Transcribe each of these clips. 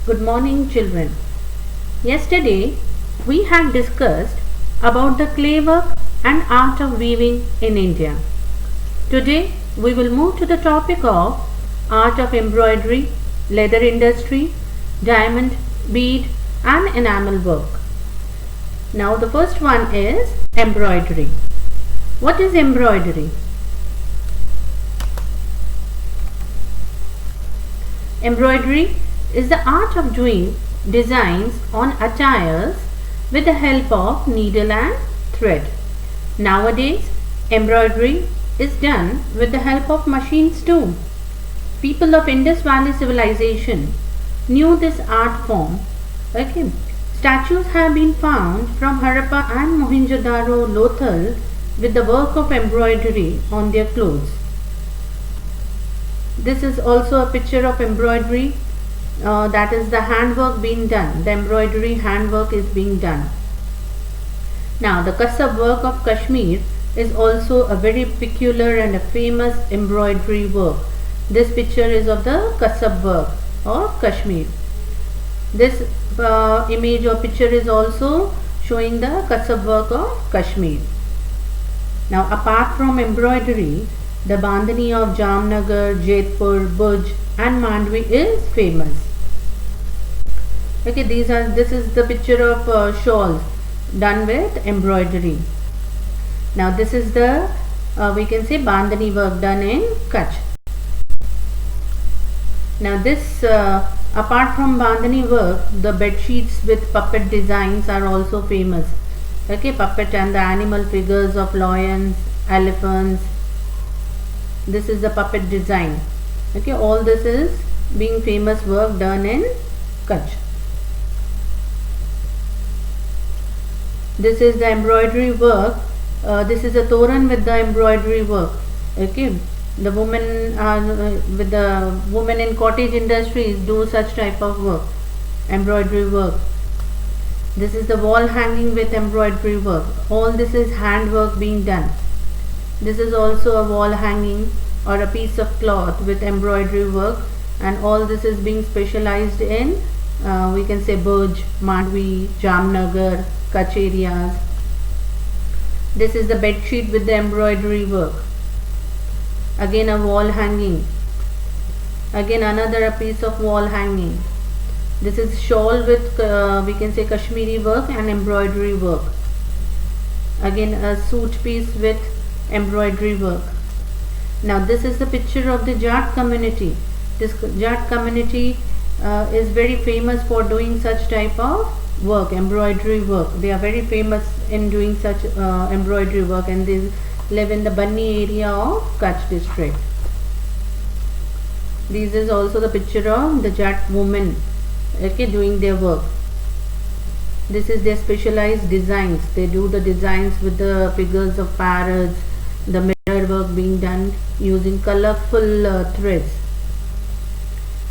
Good morning, children. Yesterday, we had discussed about the clay work and art of weaving in India. Today, we will move to the topic of art of embroidery, leather industry, diamond, bead, and enamel work. Now, the first one is embroidery. What is embroidery? Embroidery is the art of doing designs on attires with the help of needle and thread. Nowadays, embroidery is done with the help of machines too. People of Indus Valley civilization knew this art form. Statues have been found from Harappa and Mohenjo-daro, Lothal, with the work of embroidery on their clothes. This is also a picture of embroidery, that is the handwork being done. The embroidery handwork is being done. Now, the Kasab work of Kashmir is also a very peculiar and a famous embroidery work. This picture is of the Kasab work of Kashmir. This image or picture is also showing the Kasab work of Kashmir. Now, apart from embroidery, the Bandhani of Jamnagar, Jodhpur, Bhuj and Mandvi is famous. This is the picture of shawls done with embroidery. Now this is the we can say Bandhani work done in Kutch. Now this apart from Bandhani work, the bed sheets with puppet designs are also famous. Puppet and the animal figures of lions, elephants. This is the puppet design. All this is being famous work done in Kutch. This is the embroidery work. This is a toran with the embroidery work. The women in cottage industries do such type of work, embroidery work. This is the wall hanging with embroidery work. All this is handwork being done. This is also a wall hanging or a piece of cloth with embroidery work, and all this is being specialized in we can say Bhuj, Mandvi, Jamnagar, Kutch areas. This is the bed sheet with the embroidery work. Again a wall hanging. Again another a piece of wall hanging. This is shawl with we can say Kashmiri work and embroidery work. Again a suit piece with embroidery work. Now this is the picture of the Jat community. This Jat community is very famous for doing such type of work, embroidery work. They are very famous in doing such embroidery work, and they live in the Banni area of Kutch district. This is also the picture of the Jat women doing their work. This is their specialized designs. They do the designs with the figures of parrots, the mirror work being done using colorful threads.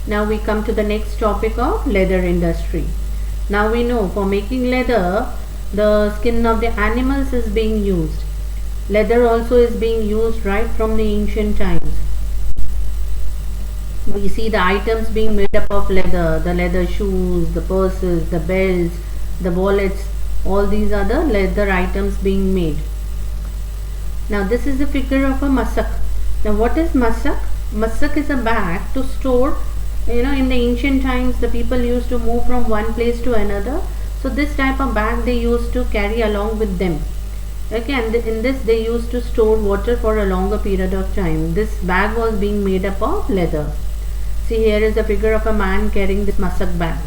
Now we come to the next topic of leather industry. Now we know for making leather, the skin of the animals is being used. Leather also is being used right from the ancient times. We see the items being made up of leather, the leather shoes, the purses, the belts, the wallets, all these are the leather items being made. Now this is the figure of a masak. Now what is masak? Masak is a bag to store. In the ancient times the people used to move from one place to another. So this type of bag they used to carry along with them. And in this they used to store water for a longer period of time. This bag was being made up of leather. See, here is a figure of a man carrying this masak bag.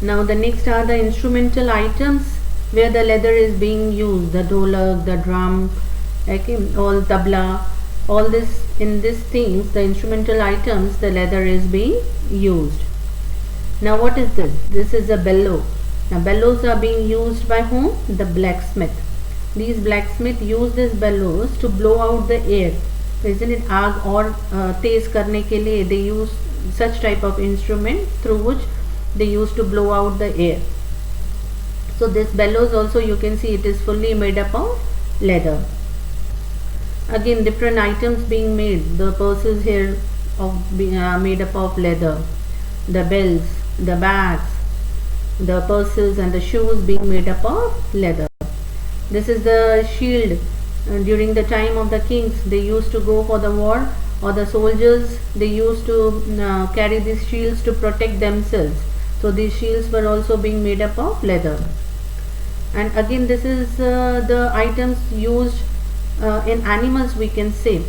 Now the next are the instrumental items where the leather is being used. The dholak, the drum, all tabla, all this in these things, the instrumental items, the leather is being used. Now what is this? This is a bellow. Now bellows are being used by whom? The blacksmith. These blacksmiths use these bellows to blow out the air. Isn't it? Aag or tez karne ke liye they use such type of instrument through which they used to blow out the air. So this bellows also you can see it is fully made up of leather. Again different items being made. The purses here of made up of leather. the bells, the bags, the purses and the shoes being made up of leather. This is the shield. During the time of the kings, they used to go for the war, or the soldiers, they used to carry these shields to protect themselves. So these shields were also being made up of leather. And again, this is the items used in animals, we can say.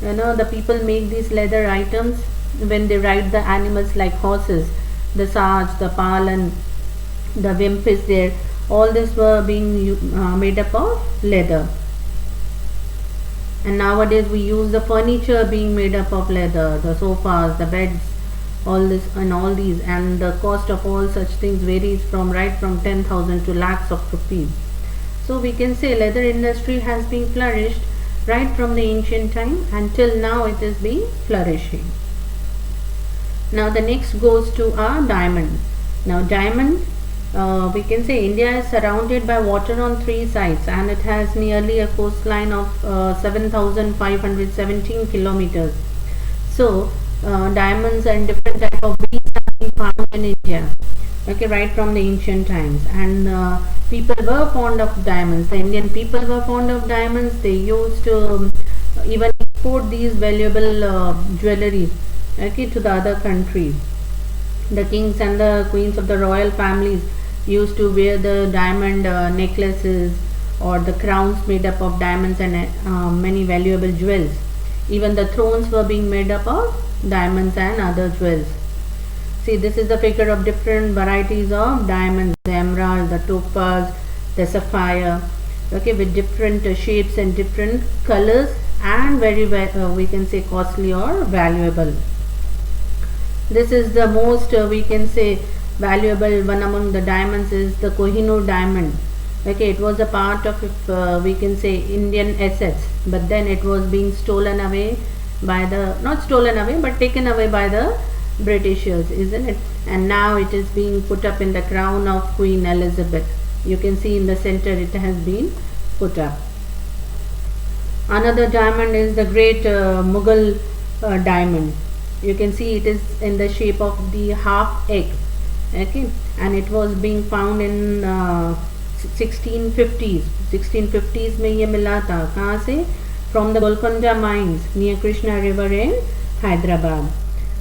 The people make these leather items when they ride the animals like horses, the saj, the palan, the wimp is there. All this were being made up of leather. And nowadays we use the furniture being made up of leather, the sofas, the beds, all this and all these, and the cost of all such things varies from right from 10,000 to lakhs of rupees. So we can say leather industry has been flourished right from the ancient time until now it is being flourishing. Now the next goes to our diamond. Now diamond, we can say India is surrounded by water on three sides, and it has nearly a coastline of 7,517 kilometers. So diamonds and different type of beads have been found in India, okay, right from the ancient times. And people were fond of diamonds. The Indian people were fond of diamonds. They used to even export these valuable jewelry, okay, to the other countries. The kings and the queens of the royal families used to wear the diamond necklaces or the crowns made up of diamonds and many valuable jewels. Even the thrones were being made up of diamonds and other jewels. See, this is the figure of different varieties of diamonds, the emerald, the topaz, the sapphire, okay, with different shapes and different colors, and very we can say costly or valuable. This is the most we can say valuable one among the diamonds is the Kohinoor diamond. Okay, it was a part of we can say Indian assets, but then it was being stolen away by the, not stolen away but taken away by the Britishers, isn't it? And now it is being put up in the crown of Queen Elizabeth. You can see in the center it has been put up. Another diamond is the great Mughal diamond. You can see it is in the shape of the half egg, okay, and it was being found in 1650s में ये मिला था. कहाँ से? From the Golconda mines near Krishna River in Hyderabad.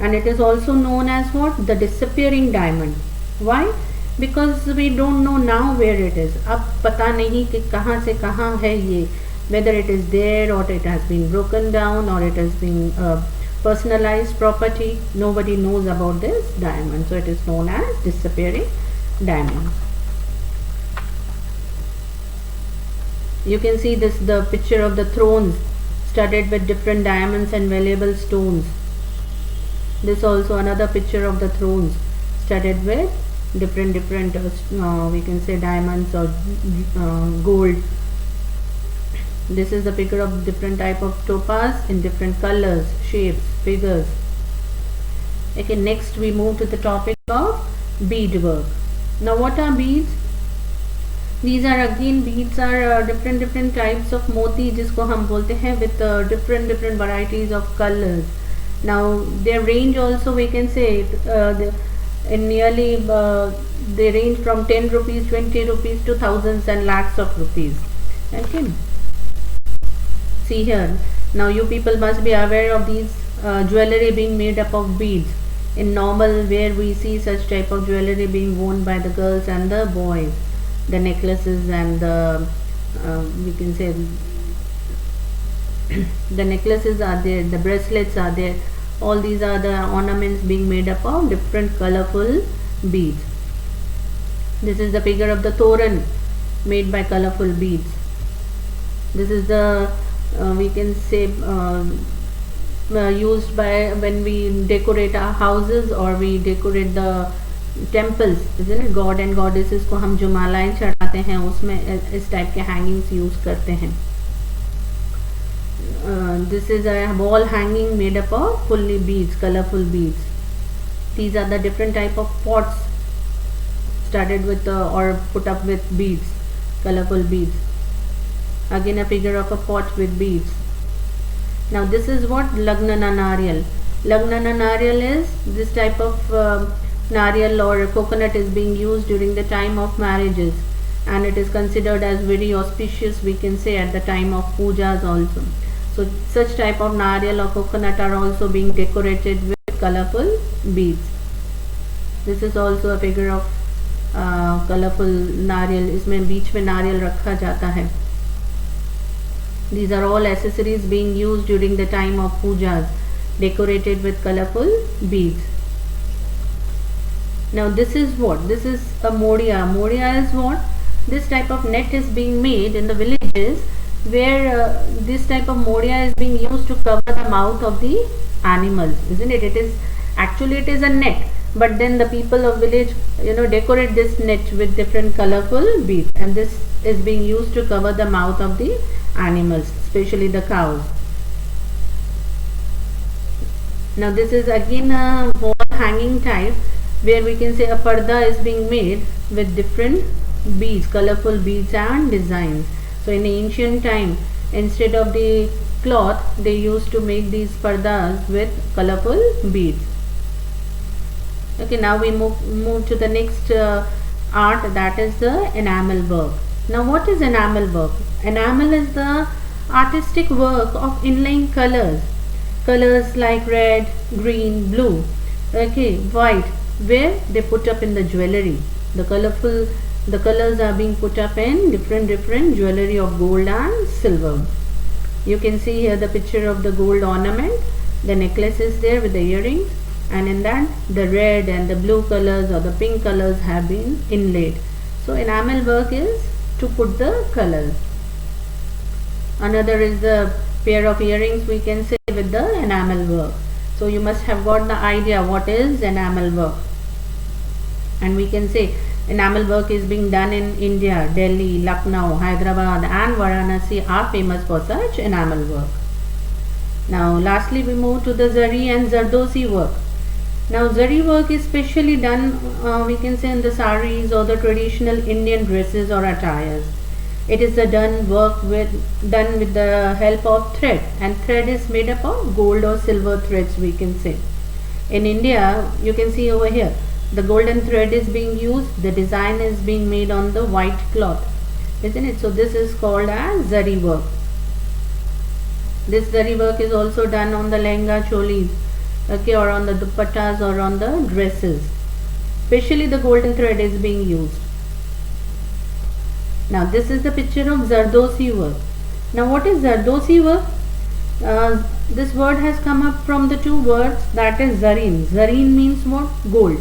And it is also known as what? The disappearing diamond. Why? Because we don't know now where it is. अब पता नहीं कि कहाँ से कहाँ है ये. Whether it is there or it has been broken down or it has been personalized property. Nobody knows about this diamond. So it is known as disappearing diamond. You can see this, the picture of the thrones studded with different diamonds and valuable stones. This also another picture of the thrones studded with different we can say diamonds or gold. This is the figure of different type of topaz in different colors, shapes, figures. Okay, next we move to the topic of beadwork. Now what are beads? These are again, beads are different types of moti जिसको हम बोलते हैं with different varieties of colors. Now their range also we can say in nearly they range from 10 rupees, 20 rupees to thousands and lakhs of rupees. Okay. See here. Now you people must be aware of these jewelry being made up of beads. In normal where we see such type of jewelry being worn by the girls and the boys. The necklaces and the we can say the necklaces are there, the bracelets are there. All these are the ornaments being made up of different colorful beads. This is the figure of the toran made by colorful beads. This is the we can say used by when we decorate our houses or we decorate the temples, isn't it? God and goddesses को हम जो मालाएं चढ़ाते हैं उसमें इस type के hangings use करते हैं. This is a wall hanging made up of fully beads, colorful beads. These are the different type of pots studded with or put up with beads, colorful beads. Again a figure of a pot with beads. Now this is what Lagna Nanarial. Lagnana nariyal is this type of nariyal or coconut is being used during the time of marriages, and it is considered as very auspicious, we can say, at the time of pujas also. So such type of nariyal or coconut are also being decorated with colorful beads. This is also a figure of colorful nariyal. इसमें बीच में नारियल रखा जाता है. These are all accessories being used during the time of pujas, decorated with colorful beads. Now this is what? This is a modia. Modia is what? This type of net is being made in the villages where this type of modia is being used to cover the mouth of the animals, isn't it? It is actually, it is a net, but then the people of village, decorate this net with different colorful beads, and this is being used to cover the mouth of the animals, especially the cows. Now this is again a wall hanging type, where we can say a parda is being made with different beads, colorful beads and designs. So in ancient time, instead of the cloth, they used to make these pardas with colorful beads. Okay, now we move to the next art, that is the enamel work. Now what is enamel work? Enamel is the artistic work of inlaying colors like red, green, blue, okay, white, where they put up in the jewelry. The colors are being put up in different jewelry of gold and silver. You can see here the picture of the gold ornament. The necklace is there with the earrings, and in that the red and the blue colors or the pink colors have been inlaid. So enamel work is to put the colors. Another is the pair of earrings, we can say, with the enamel work. So you must have got the idea what is enamel work. And we can say enamel work is being done in India. Delhi, Lucknow, Hyderabad and Varanasi are famous for such enamel work. Now lastly we move to the zari and zardosi work. Now zari work is specially done, we can say, in the saris or the traditional Indian dresses or attires. It is done with the help of thread, and thread is made up of gold or silver threads, we can say. In India, you can see over here, the golden thread is being used, the design is being made on the white cloth, isn't it? So this is called as zari work. This zari work is also done on the lehenga cholis, okay, or on the dupattas or on the dresses. Especially the golden thread is being used. Now this is the picture of zardosi work. Now what is zardosi work? This word has come up from the two words, that is zarin. Zarin means what? Gold.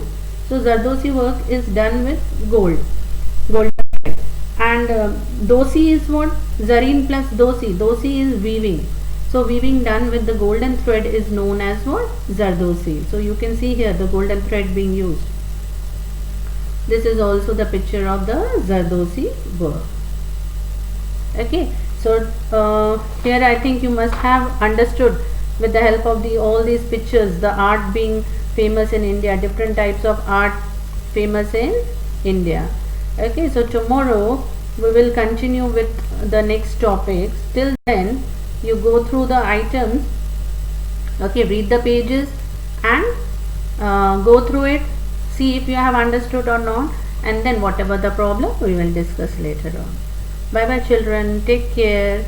So zardosi work is done with gold. And dosi is what? Zarin plus dosi. Dosi is weaving. So weaving done with the golden thread is known as what? Zardosi. So you can see here the golden thread being used. This is also the picture of the zardosi work. Okay, so here I think you must have understood, with the help of all these pictures, the art being famous in India, different types of art famous in India. Okay, so tomorrow we will continue with the next topics. Till then, you go through the items, okay, read the pages and go through it, see if you have understood or not, and then whatever the problem we will discuss later on. Bye bye children, take care.